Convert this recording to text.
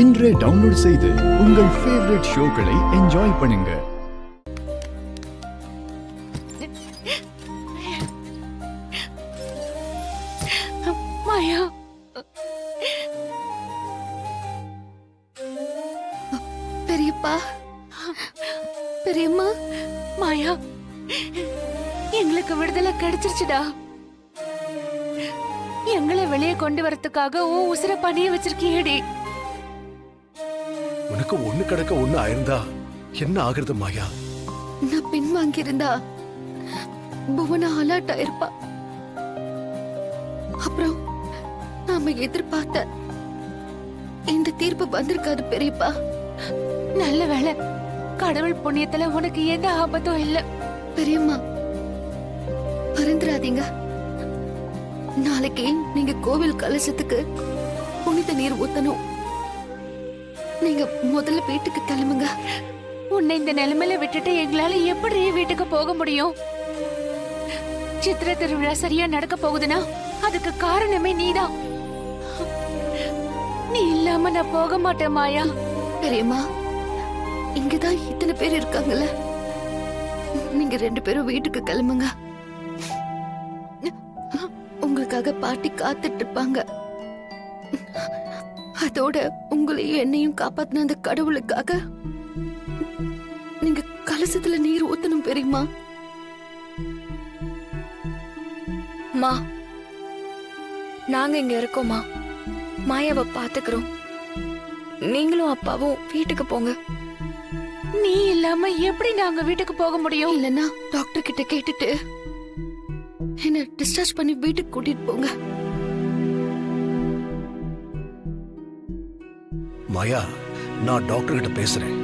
இன்றே டவுன்லோட் செய்து உங்கள் ஃபேவரட் ஷோக்களை என்ஜாய் பண்ணுங்க. மாயா, பெரியப்பா, பெரியம்மா, மாயா, எங்களுக்கு விடுதலை கிடைச்சிருச்சுடா. எங்களை வெளியே கொண்டு வரதுக்காக உன் உசுர பணிய வச்சிருக்கியேடி. உனக்கு ஒண்ணு கிடக்க ஒண்ணு ஆயிருந்தா என்ன ஆகுறது மாயா? நான் பின் வாங்கியிருந்தா புவனா அலர்ட் ஆயிருப்பா. அப்புறம் நாம எதிர்பார்த்த இந்த தீர்ப்பு வந்திருக்காது பெரியப்பா. நல்ல வேளை, கடவுள் புண்ணியத்துல உனக்கு எந்த ஆபத்தும் இல்ல. பெரியம்மா, மறந்துடாதீங்க, நாளைக்கு நீங்க கோவில் கலசத்துக்கு புனித நீர் ஊத்தணும். நீங்க முதல்ல வீட்டுக்கு கிளம்புங்க. உன்னை இந்த நிலைமையில விட்டுட்டு எங்களால எப்படி வீட்டுக்கு போக முடியும்? சித்திர திருவிழா சரியா நடக்க போகுதுன்னா அதுக்கு காரணமே நீதான். நீ இல்லாம நான் போக மாட்டேன் மாயா. பெரியம்மா, இங்கதான் இத்தனை பேர் இருக்காங்கல்ல, நீங்க 2 பேரும் வீட்டுக்கு கிளம்புங்க. உங்களுக்காக பாட்டி காத்துட்டு இருப்பாங்க. அதோட உங்களையும் என்னையும் காப்பாத்தின அந்த கடவுளுக்காக நீங்க கலசத்துல நீர் ஊத்தணும் பெரியம்மா. மா, நாங்க இங்க இருக்கோமா, மாயாவை பாத்துக்கிறோம். நீங்களும் அப்பாவும் வீட்டுக்கு போங்க. நீ இல்லாம எப்படி நாங்க வீட்டுக்கு போக முடியும்? இல்லன்னா டாக்டர் கிட்ட கேட்டுட்டு என்ன டிஸ்சார்ஜ் பண்ணி வீட்டுக்கு கூட்டிட்டு போங்க. மாயா, நான் டாக்டர் கிட்ட பேசுறேன்.